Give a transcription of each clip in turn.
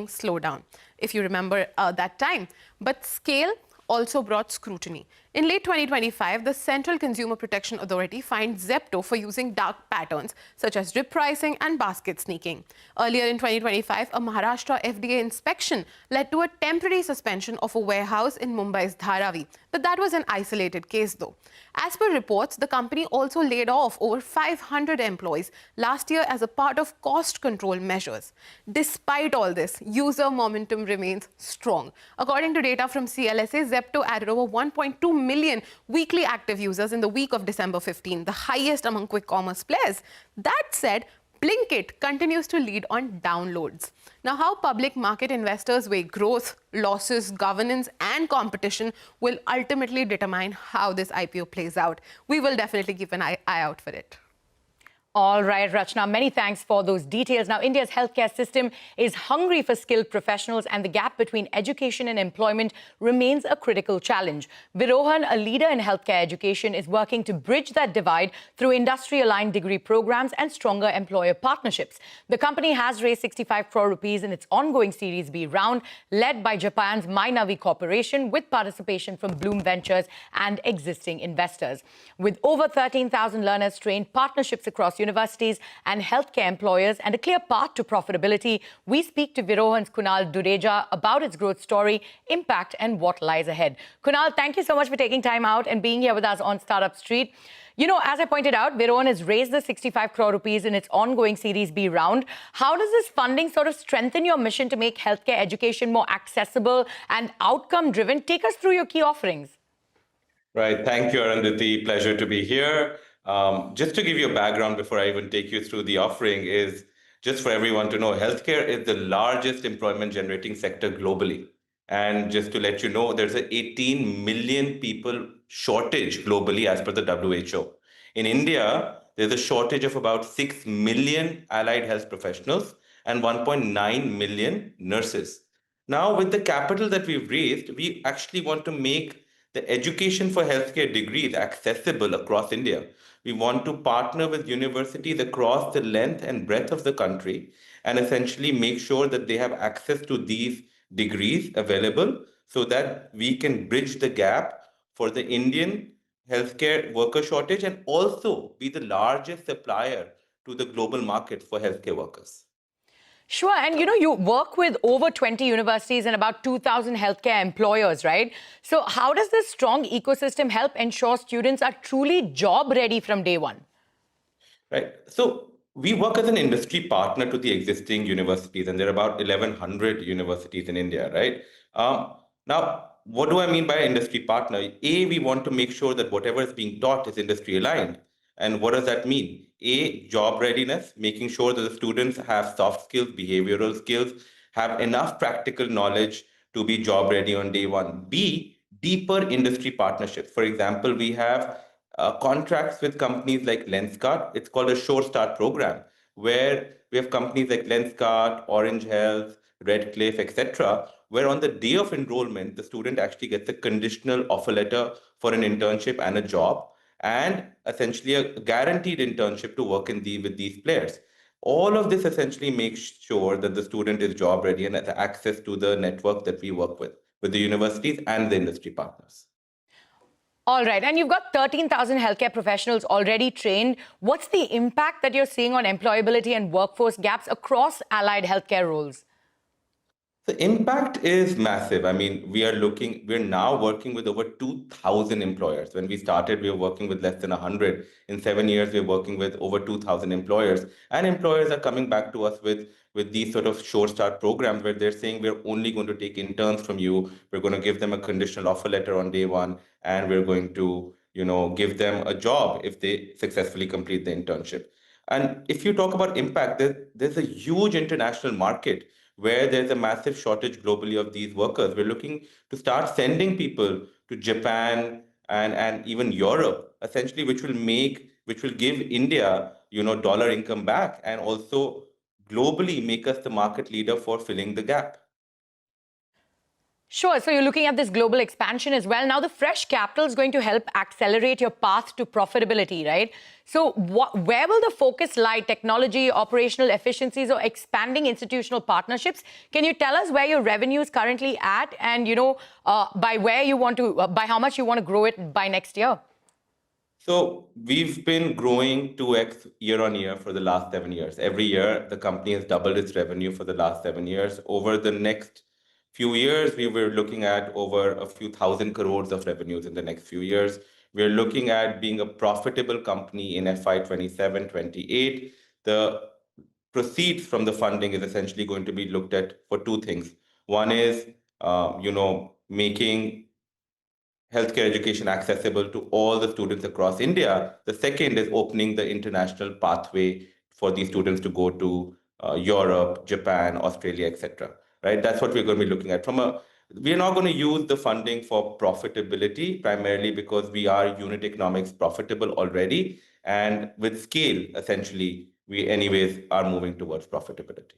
slowdown, if you remember that time. But scale also brought scrutiny. In late 2025, the Central Consumer Protection Authority fined Zepto for using dark patterns such as drip pricing and basket sneaking. Earlier in 2025, a Maharashtra FDA inspection led to a temporary suspension of a warehouse in Mumbai's Dharavi. But that was an isolated case though. As per reports, the company also laid off over 500 employees last year as a part of cost control measures. Despite all this, user momentum remains strong. According to data from CLSA, Zepto added over 1.2 million weekly active users in the week of December 15, the highest among quick commerce players. That said, Blinkit continues to lead on downloads. Now, how public market investors weigh growth, losses, governance, and competition will ultimately determine how this IPO plays out. We will definitely keep an eye out for it. All right, Rachna, many thanks for those details. Now, India's healthcare system is hungry for skilled professionals, and the gap between education and employment remains a critical challenge. Virohan, a leader in healthcare education, is working to bridge that divide through industry-aligned degree programs and stronger employer partnerships. The company has raised 65 crore rupees in its ongoing Series B round, led by Japan's Mainavi Corporation, with participation from Bloom Ventures and existing investors. With over 13,000 learners trained, partnerships across universities and healthcare employers, and a clear path to profitability, we speak to Virohan's Kunal Dureja about its growth story, impact, and what lies ahead. Kunal, thank you so much for taking time out and being here with us on Startup Street. You know, as I pointed out, Virohan has raised the 65 crore rupees in its ongoing Series B round. How does this funding sort of strengthen your mission to make healthcare education more accessible and outcome-driven? Take us through your key offerings. Right. Thank you, Arundathi. Pleasure to be here. Just to give you a background before I even take you through the offering is just for everyone to know, healthcare is the largest employment generating sector globally. And just to let you know, there's an 18 million people shortage globally as per the WHO. In India, there's a shortage of about 6 million allied health professionals and 1.9 million nurses. Now, with the capital that we've raised, we actually want to make the education for healthcare degrees accessible across India. We want to partner with universities across the length and breadth of the country and essentially make sure that they have access to these degrees available so that we can bridge the gap for the Indian healthcare worker shortage and also be the largest supplier to the global market for healthcare workers. Sure. And, you know, you work with over 20 universities and about 2,000 healthcare employers, right? So how does this strong ecosystem help ensure students are truly job ready from day one? Right. So we work as an industry partner to the existing universities, and there are about 1,100 universities in India, right? Now, what do I mean by industry partner? A, we want to make sure that whatever is being taught is industry aligned. And what does that mean? A, job readiness, making sure that the students have soft skills, behavioral skills, have enough practical knowledge to be job ready on day one. B, deeper industry partnerships. For example, we have contracts with companies like Lenskart. It's called a Sure Start program, where we have companies like Lenskart, Orange Health, Redcliffe, etc., where on the day of enrollment, the student actually gets a conditional offer letter for an internship and a job, and essentially a guaranteed internship to work with these players. All of this essentially makes sure that the student is job ready and has access to the network that we work with the universities and the industry partners. All right. And you've got 13,000 healthcare professionals already trained. What's the impact that you're seeing on employability and workforce gaps across allied healthcare roles? The impact is massive. I mean, we're now working with over 2,000 employers. When we started, we were working with less than 100. In 7 years, we're working with over 2,000 employers. And employers are coming back to us with these sort of Sure Start programs where they're saying, we're only going to take interns from you. We're going to give them a conditional offer letter on day one. And we're going to, give them a job if they successfully complete the internship. And if you talk about impact, there's a huge international market where there's a massive shortage globally of these workers. We're looking to start sending people to Japan and even Europe, essentially, which will give India, dollar income back and also globally make us the market leader for filling the gap. Sure. So you're looking at this global expansion as well. Now, the fresh capital is going to help accelerate your path to profitability, right? So where will the focus lie? Technology, operational efficiencies, or expanding institutional partnerships? Can you tell us where your revenue is currently at and, by where you want to, by how much you want to grow it by next year? So we've been growing 2x year on year for the last 7 years. Every year, the company has doubled its revenue for the last 7 years. Over the next few years, we were looking at over a few thousand crores of revenues in the next few years. We're looking at being a profitable company in FY 27, 28. The proceeds from the funding is essentially going to be looked at for two things. One is, making healthcare education accessible to all the students across India. The second is opening the international pathway for these students to go to Europe, Japan, Australia, etc. Right? That's what we're going to be looking at. We're not going to use the funding for profitability primarily because we are unit economics profitable already, and with scale, essentially, we anyways are moving towards profitability.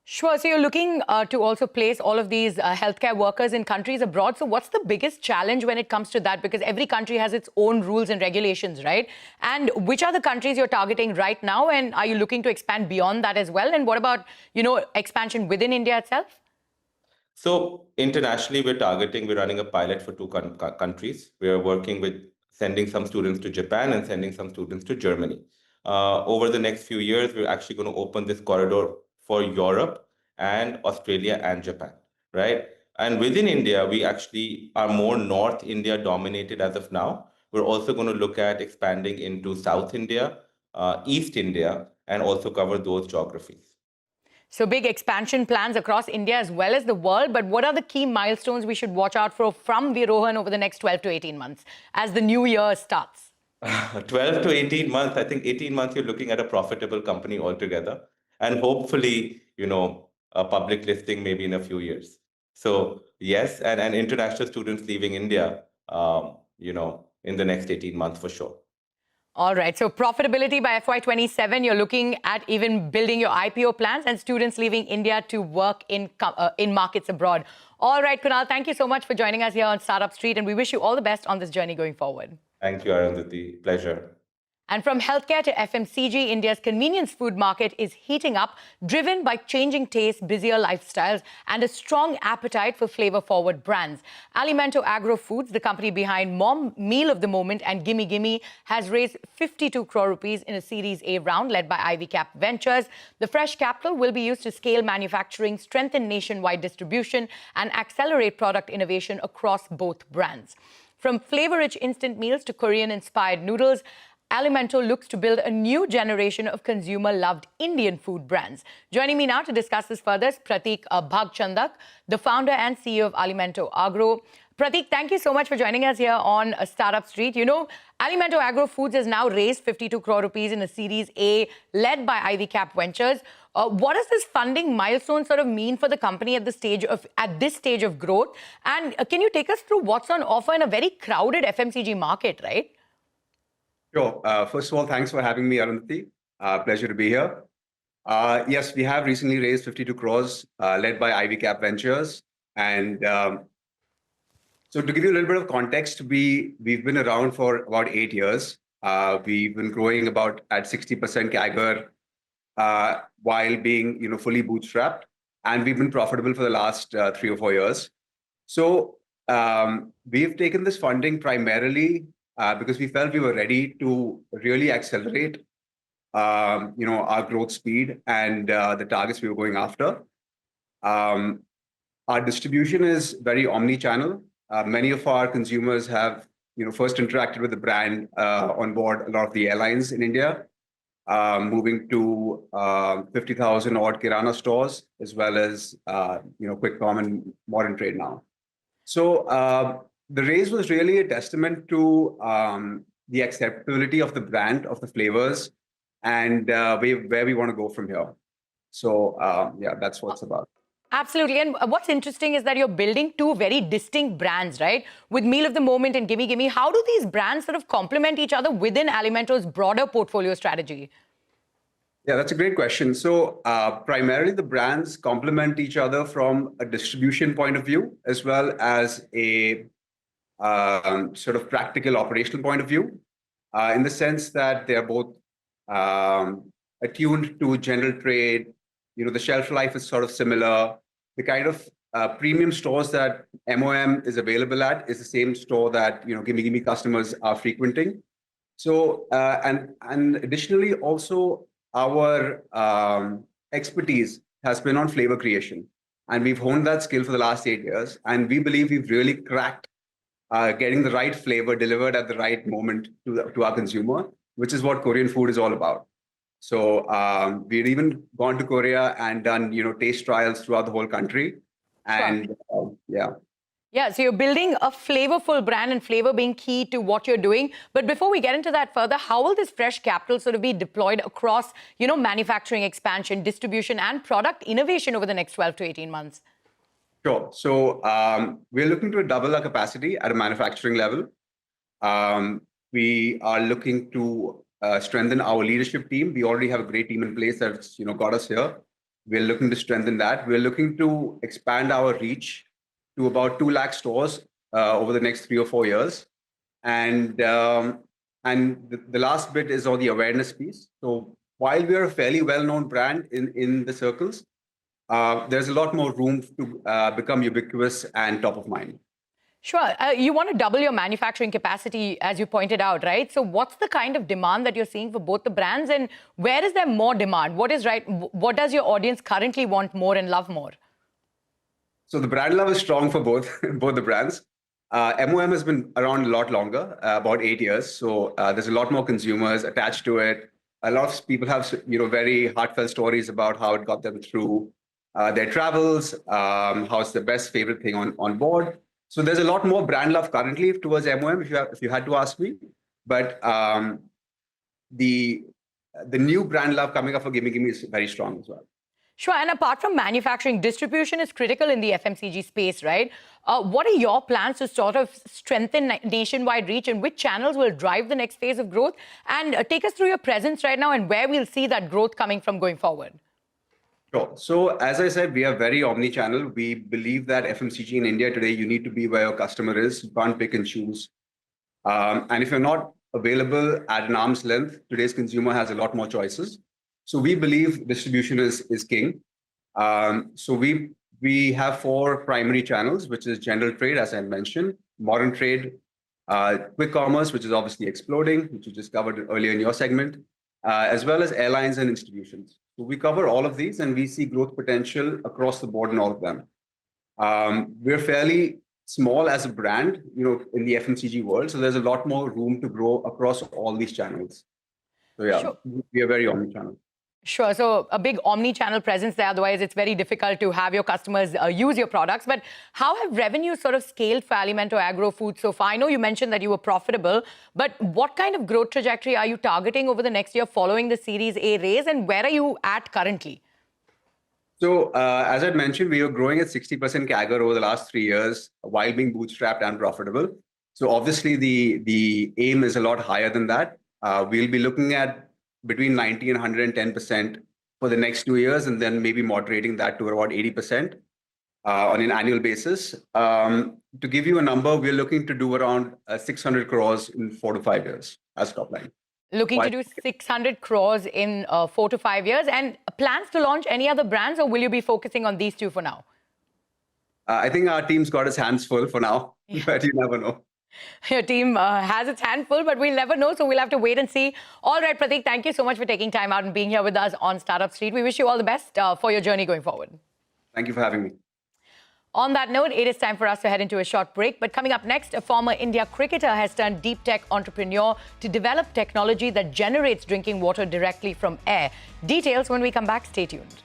Sure. So you're looking to also place all of these healthcare workers in countries abroad. So what's the biggest challenge when it comes to that? Because every country has its own rules and regulations, right? And which are the countries you're targeting right now? And are you looking to expand beyond that as well? And what about, expansion within India itself? So internationally, we're running a pilot for two countries. We are working with sending some students to Japan and sending some students to Germany. Over the next few years, we're actually going to open this corridor for Europe and Australia and Japan, right? And within India, we actually are more North India dominated as of now. We're also going to look at expanding into South India, East India, and also cover those geographies. So big expansion plans across India as well as the world. But what are the key milestones we should watch out for from Virohan over the next 12 to 18 months as the new year starts? 12 to 18 months, I think 18 months, you're looking at a profitable company altogether. And hopefully, a public listing maybe in a few years. So yes, and international students leaving India, in the next 18 months for sure. All right. So profitability by FY27, you're looking at even building your IPO plans and students leaving India to work in markets abroad. All right, Kunal, thank you so much for joining us here on Startup Street, and we wish you all the best on this journey going forward. Thank you, Arundathi. Pleasure. And from healthcare to FMCG, India's convenience food market is heating up, driven by changing tastes, busier lifestyles, and a strong appetite for flavor-forward brands. Alimento Agro Foods, the company behind Mom Meal of the Moment and Gimme Gimme, has raised 52 crore rupees in a Series A round led by Ivy Cap Ventures. The fresh capital will be used to scale manufacturing, strengthen nationwide distribution, and accelerate product innovation across both brands. From flavor-rich instant meals to Korean-inspired noodles, Alimento looks to build a new generation of consumer-loved Indian food brands. Joining me now to discuss this further is Pratik Bhagchandak, the founder and CEO of Alimento Agro. Pratik, thank you so much for joining us here on Startup Street. Alimento Agro Foods has now raised 52 crore rupees in a Series A led by Ivy Cap Ventures. What does this funding milestone sort of mean for the company at this stage of growth? And can you take us through what's on offer in a very crowded FMCG market, right? Sure. First of all, thanks for having me, Arundathi. Pleasure to be here. Yes, we have recently raised 52 crores led by Ivy Cap Ventures. And so to give you a little bit of context, we've been around for about 8 years. We've been growing about at 60% CAGR while being fully bootstrapped. And we've been profitable for the last 3 or 4 years. So we've taken this funding primarily because we felt we were ready to really accelerate, our growth speed and the targets we were going after. Our distribution is very omni-channel. Many of our consumers have, first interacted with the brand on board a lot of the airlines in India, moving to 50,000 odd Kirana stores, as well as, quick com and modern trade now. So the raise was really a testament to the acceptability of the brand, of the flavors, and where we want to go from here. So yeah, that's what it's about. Absolutely. And what's interesting is that you're building two very distinct brands, right? With Meal of the Moment and Gimme Gimme. How do these brands sort of complement each other within Alimento's broader portfolio strategy? Yeah, that's a great question. So primarily the brands complement each other from a distribution point of view, as well as a sort of practical operational point of view, in the sense that they are both attuned to general trade. You know, the shelf life is sort of similar. The kind of premium stores that MOM is available at is the same store that, you know, Gimme customers are frequenting. So, and additionally, also our expertise has been on flavor creation, and we've honed that skill for the last 8 years. And we believe we've really cracked getting the right flavor delivered at the right moment to our consumer, which is what Korean food is all about. So we've even gone to Korea and done, you know, taste trials throughout the whole country, Sure. and yeah. Yeah, so you're building a flavorful brand and flavor being key to what you're doing. But before we get into that further, how will this fresh capital sort of be deployed across, you know, manufacturing expansion, distribution, and product innovation over the next 12 to 18 months? Sure. So we're looking to double our capacity at a manufacturing level. We are looking to strengthen our leadership team. We already have a great team in place that's, you know, got us here. We're looking to strengthen that. We're looking to expand our reach to about 2 lakh stores over the next 3 or 4 years. And the last bit is on the awareness piece. So while we are a fairly well-known brand in the circles, there's a lot more room to become ubiquitous and top of mind. Sure. You want to double your manufacturing capacity, as you pointed out, right? So what's the kind of demand that you're seeing for both the brands, and where is there more demand? What is right? What does your audience currently want more and love more? So the brand love is strong for both both the brands. MOM has been around a lot longer, about 8 years. So there's a lot more consumers attached to it. A lot of people have, you know, very heartfelt stories about how it got them through their travels, how it's the best favorite thing on board. So there's a lot more brand love currently towards MOM, if you had to ask me. But the the new brand love coming up for Gimme is very strong as well. Sure. And apart from manufacturing, distribution is critical in the FMCG space, right? What are your plans to sort of strengthen nationwide reach, and which channels will drive the next phase of growth? And take us through your presence right now and where we'll see that growth coming from going forward. Sure. So as I said, we are very omni-channel. We believe that FMCG in India today, you need to be where your customer is. You can't pick and choose. And if you're not available at an arm's length, today's consumer has a lot more choices. So we believe distribution is king. So we have 4 primary channels, which is general trade, as I mentioned, modern trade, quick commerce, which is obviously exploding, which you just covered earlier in your segment, as well as airlines and institutions. So we cover all of these, and we see growth potential across the board in all of them. We're fairly small as a brand, you know, in the FMCG world, so there's a lot more room to grow across all these channels. So yeah, Sure. we are very omni-channel. Sure. So a big omni-channel presence there. Otherwise, it's very difficult to have your customers use your products. But how have revenues sort of scaled for Alimento Agro Food so far? I know you mentioned that you were profitable, but what kind of growth trajectory are you targeting over the next year following the Series A raise, and where are you at currently? So as I mentioned, we are growing at 60% CAGR over the last 3 years while being bootstrapped and profitable. So obviously the aim is a lot higher than that. We'll be looking at between 90 and 110% for the next 2 years, and then maybe moderating that to about 80% on an annual basis. To give you a number, we're looking to do around 600 crores in 4 to 5 years as top line. Looking to do 600 crores in 4 to 5 years, and plans to launch any other brands, or will you be focusing on these two for now? I think our team's got its hands full for now, but you never know. Your team has its hand full, but we'll never know, so we'll have to wait and see. All right, Pratik, thank you so much for taking time out and being here with us on Startup Street. We wish you all the best for your journey going forward. Thank you for having me. On that note, it is time for us to head into a short break. But coming up next, a former India cricketer has turned deep tech entrepreneur to develop technology that generates drinking water directly from air. Details when we come back. Stay tuned.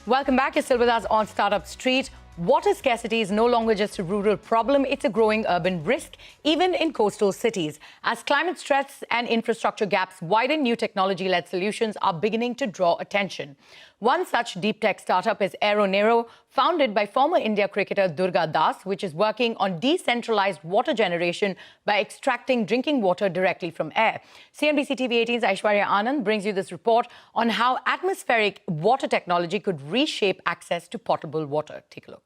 Welcome back. You're still with us on Startup Street. Water scarcity is no longer just a rural problem, it's a growing urban risk, even in coastal cities. As climate stress and infrastructure gaps widen, new technology-led solutions are beginning to draw attention. One such deep tech startup is Aeronero, founded by former India cricketer Durga, which is working on decentralized water generation by extracting drinking water directly from air. CNBC TV 18's Aishwarya Anand brings you this report on how atmospheric water technology could reshape access to potable water. Take a look.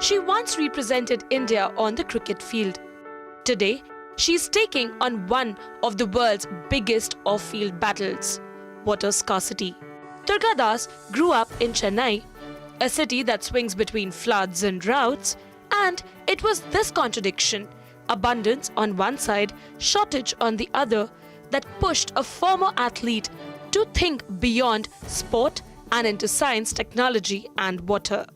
She once represented India on the cricket field. Today, she's taking on one of the world's biggest off-field battles, water scarcity. Durga Das grew up in Chennai, a city that swings between floods and droughts, and it was this contradiction, abundance on one side, shortage on the other, that pushed a former athlete to think beyond sport and into science, technology and water.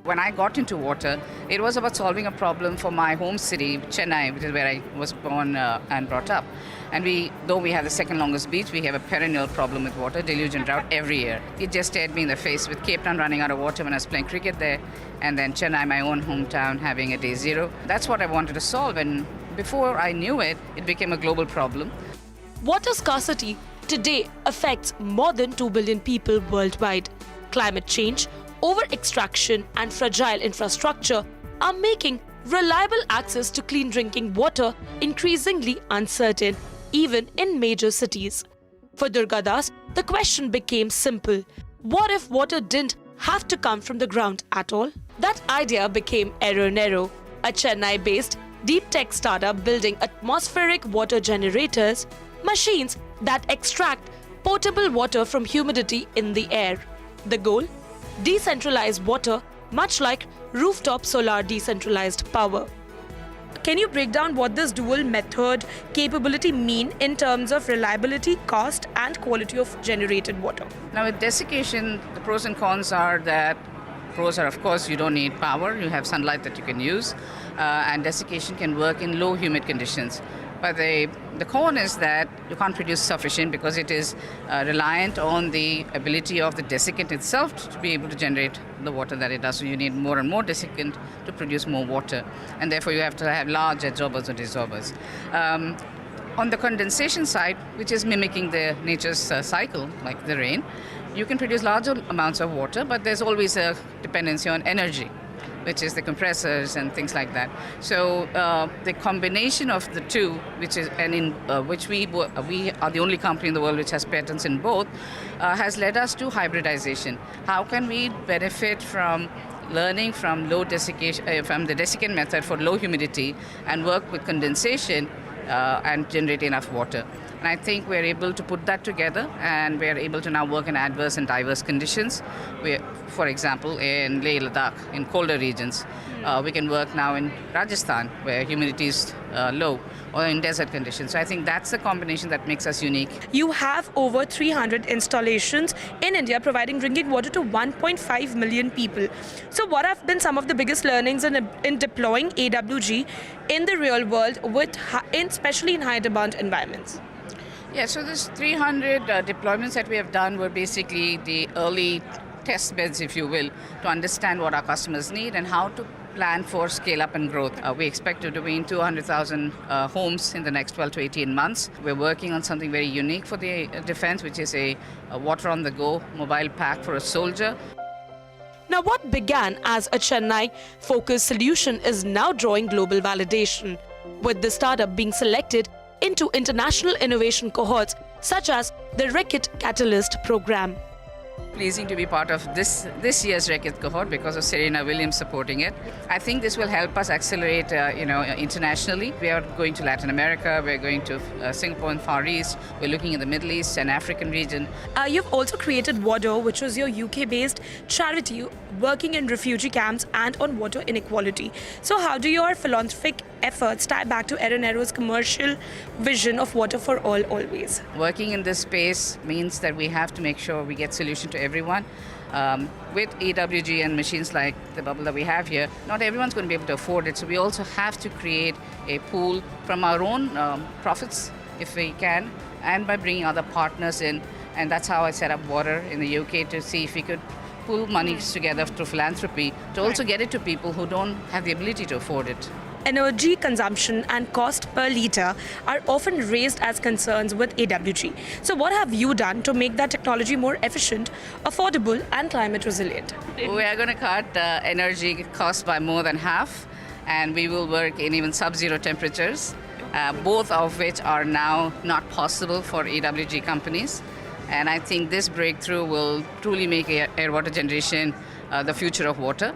When I got into water, it was about solving a problem for my home city, Chennai, which is where I was born and brought up. And though we have the second longest beach, we have a perennial problem with water, deluge and drought every year. It just stared me in the face with Cape Town running out of water when I was playing cricket there, and then Chennai, my own hometown, having a day zero. That's what I wanted to solve, and before I knew it, it became a global problem. Water scarcity today affects more than 2 billion people worldwide. Climate change, over-extraction and fragile infrastructure are making reliable access to clean drinking water increasingly uncertain, even in major cities. For Durga Das, the question became simple. What if water didn't have to come from the ground at all? That idea became Aeronero, a Chennai-based deep tech startup building atmospheric water generators, machines that extract potable water from humidity in the air. The goal? Decentralized water, much like rooftop solar decentralized power. Can you break down what this dual method capability mean in terms of reliability, cost and quality of generated water? Now with desiccation, the pros and cons are that pros are, of course, you don't need power, you have sunlight that you can use, and desiccation can work in low humid conditions. But the con is that you can't produce sufficient because it is reliant on the ability of the desiccant itself to be able to generate the water that it does. So you need more and more desiccant to produce more water. And therefore you have to have large adsorbers or desorbers. On the condensation side, which is mimicking the nature's cycle, like the rain, you can produce larger amounts of water, but there's always a dependency on energy, which is the compressors and things like that. So the combination of the two, which is which we are the only company in the world which has patents in both, has led us to hybridization. How can we benefit from learning from low desiccation, from the desiccant method for low humidity, and work with condensation and generate enough water? And I think we're able to put that together, and we're able to now work in adverse and diverse conditions. For example, in Leh Ladakh, in colder regions. We can work now in Rajasthan, where humidity is low, or in desert conditions. So I think that's the combination that makes us unique. You have over 300 installations in India providing drinking water to 1.5 million people. So what have been some of the biggest learnings in deploying AWG in the real world, especially in high demand environments? Yeah, so this 300 deployments that we have done were basically the early test beds, if you will, to understand what our customers need and how to plan for scale up and growth. We expect to do in 200,000 homes in the next 12 to 18 months. We're working on something very unique for the defense, which is a water on the go mobile pack for a soldier. Now, what began as a Chennai-focused solution is now drawing global validation, with the startup being selected into international innovation cohorts such as the Reckitt Catalyst program. Pleasing to be part of this year's Reckitt cohort because of Serena Williams supporting it. I think this will help us accelerate, internationally. We are going to Latin America, we're going to Singapore and Far East, we're looking in the Middle East and African region. You've also created WADO, which was your UK-based charity working in refugee camps and on water inequality. So how do your philanthropic efforts tie back to Aeronero's commercial vision of water for all, always? Working in this space means that we have to make sure we get solution to everyone. With AWG and machines like the bubble that we have here, not everyone's going to be able to afford it. So we also have to create a pool from our own profits, if we can, and by bringing other partners in And that's how I set up Water in the UK, to see if we could pool monies together through philanthropy to also get it to people who don't have the ability to afford it. Energy consumption and cost per litre are often raised as concerns with AWG. So what have you done to make that technology more efficient, affordable and climate resilient? We are going to cut energy costs by more than half, and we will work in even sub-zero temperatures, both of which are now not possible for AWG companies. And I think this breakthrough will truly make air water generation the future of water.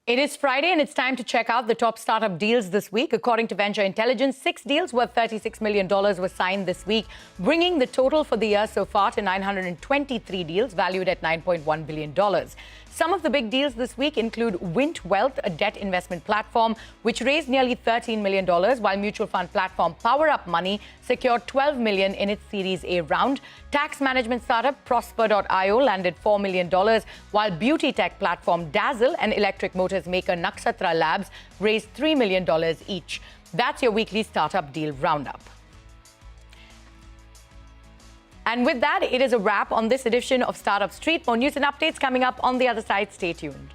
It is Friday and it's time to check out the top startup deals this week. According to Venture Intelligence, 6 deals worth $36 million were signed this week, bringing the total for the year so far to 923 deals valued at $9.1 billion. Some of the big deals this week include Wint Wealth, a debt investment platform, which raised nearly $13 million, while mutual fund platform Power Up Money secured $12 million in its Series A round. Tax management startup Prosper.io landed $4 million, while beauty tech platform Dazzle and electric motors maker Nakshatra Labs raised $3 million each. That's your weekly startup deal roundup. And with that, it is a wrap on this edition of Startup Street. More news and updates coming up on the other side. Stay tuned.